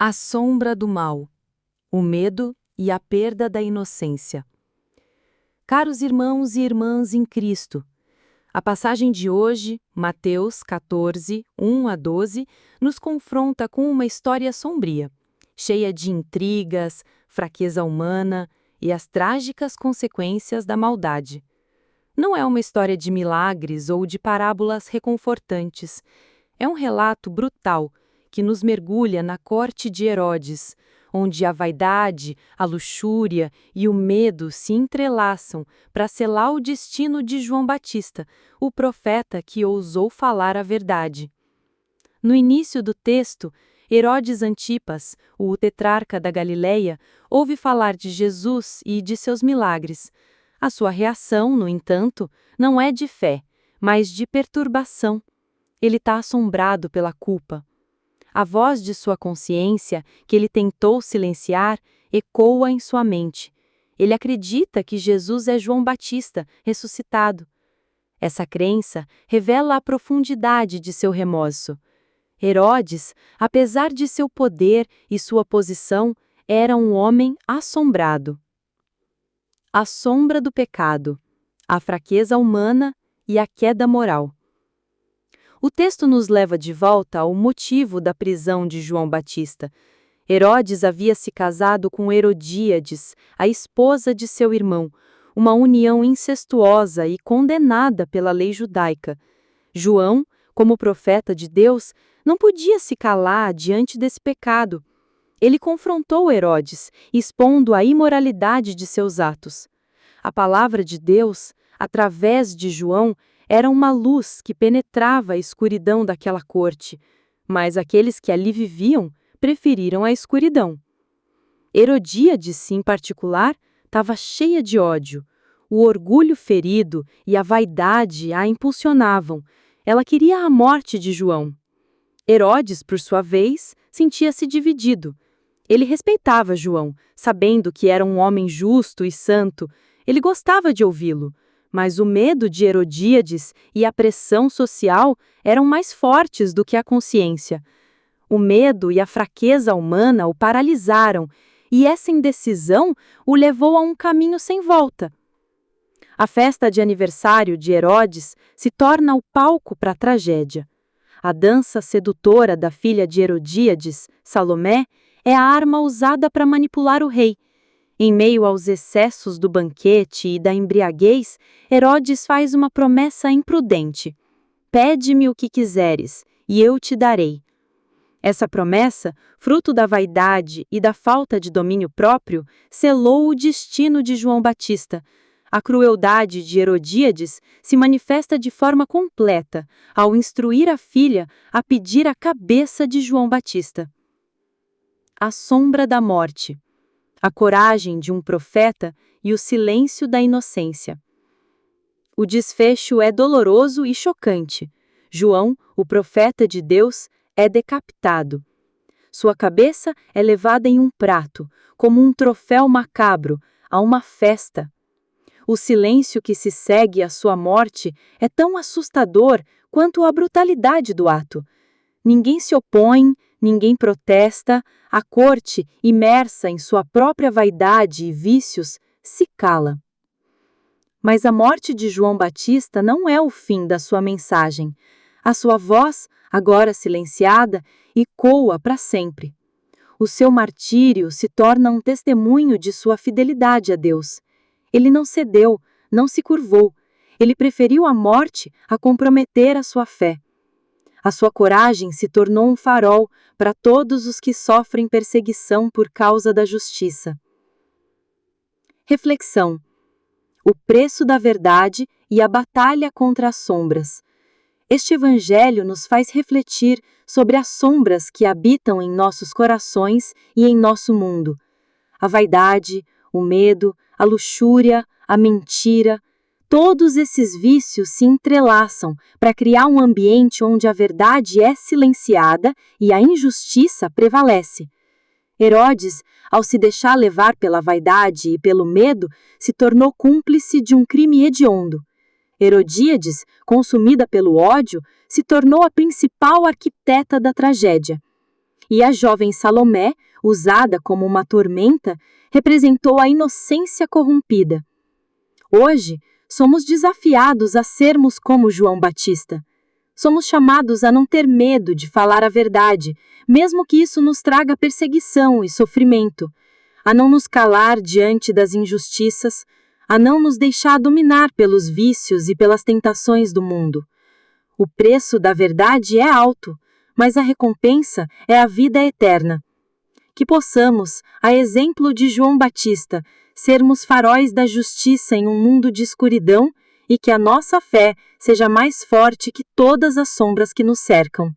A sombra do mal, o medo e a perda da inocência. Caros irmãos e irmãs em Cristo, a passagem de hoje, Mateus 14, 1 a 12, nos confronta com uma história sombria, cheia de intrigas, fraqueza humana e as trágicas consequências da maldade. Não é uma história de milagres ou de parábolas reconfortantes. É um relato brutal que nos mergulha na corte de Herodes, onde a vaidade, a luxúria e o medo se entrelaçam para selar o destino de João Batista, o profeta que ousou falar a verdade. No início do texto, Herodes Antipas, o tetrarca da Galileia, ouve falar de Jesus e de seus milagres. A sua reação, no entanto, não é de fé, mas de perturbação. Ele está assombrado pela culpa. A voz de sua consciência, que ele tentou silenciar, ecoa em sua mente. Ele acredita que Jesus é João Batista, ressuscitado. Essa crença revela a profundidade de seu remorso. Herodes, apesar de seu poder e sua posição, era um homem assombrado. A sombra do pecado, a fraqueza humana e a queda moral. O texto nos leva de volta ao motivo da prisão de João Batista. Herodes havia se casado com Herodíades, a esposa de seu irmão, uma união incestuosa e condenada pela lei judaica. João, como profeta de Deus, não podia se calar diante desse pecado. Ele confrontou Herodes, expondo a imoralidade de seus atos. A palavra de Deus, através de João, era uma luz que penetrava a escuridão daquela corte, mas aqueles que ali viviam preferiram a escuridão. Herodíades, em particular, estava cheia de ódio. O orgulho ferido e a vaidade a impulsionavam. Ela queria a morte de João. Herodes, por sua vez, sentia-se dividido. Ele respeitava João, sabendo que era um homem justo e santo. Ele gostava de ouvi-lo. Mas o medo de Herodíades e a pressão social eram mais fortes do que a consciência. O medo e a fraqueza humana o paralisaram, e essa indecisão o levou a um caminho sem volta. A festa de aniversário de Herodes se torna o palco para a tragédia. A dança sedutora da filha de Herodíades, Salomé, é a arma usada para manipular o rei. Em meio aos excessos do banquete e da embriaguez, Herodes faz uma promessa imprudente. Pede-me o que quiseres, e eu te darei. Essa promessa, fruto da vaidade e da falta de domínio próprio, selou o destino de João Batista. A crueldade de Herodíades se manifesta de forma completa ao instruir a filha a pedir a cabeça de João Batista. A sombra da morte. A coragem de um profeta e o silêncio da inocência. O desfecho é doloroso e chocante. João, o profeta de Deus, é decapitado. Sua cabeça é levada em um prato, como um troféu macabro, a uma festa. O silêncio que se segue à sua morte é tão assustador quanto a brutalidade do ato. Ninguém se opõe, ninguém protesta, a corte, imersa em sua própria vaidade e vícios, se cala. Mas a morte de João Batista não é o fim da sua mensagem. A sua voz, agora silenciada, ecoa para sempre. O seu martírio se torna um testemunho de sua fidelidade a Deus. Ele não cedeu, não se curvou. Ele preferiu a morte a comprometer a sua fé. A sua coragem se tornou um farol para todos os que sofrem perseguição por causa da justiça. Reflexão: o preço da verdade e a batalha contra as sombras. Este evangelho nos faz refletir sobre as sombras que habitam em nossos corações e em nosso mundo. A vaidade, o medo, a luxúria, a mentira. Todos esses vícios se entrelaçam para criar um ambiente onde a verdade é silenciada e a injustiça prevalece. Herodes, ao se deixar levar pela vaidade e pelo medo, se tornou cúmplice de um crime hediondo. Herodíades, consumida pelo ódio, se tornou a principal arquiteta da tragédia. e a jovem Salomé, usada como uma tormenta, representou a inocência corrompida. Hoje, somos desafiados a sermos como João Batista. Somos chamados a não ter medo de falar a verdade, mesmo que isso nos traga perseguição e sofrimento, a não nos calar diante das injustiças, a não nos deixar dominar pelos vícios e pelas tentações do mundo. O preço da verdade é alto, mas a recompensa é a vida eterna. Que possamos, a exemplo de João Batista, sermos faróis da justiça em um mundo de escuridão e que a nossa fé seja mais forte que todas as sombras que nos cercam.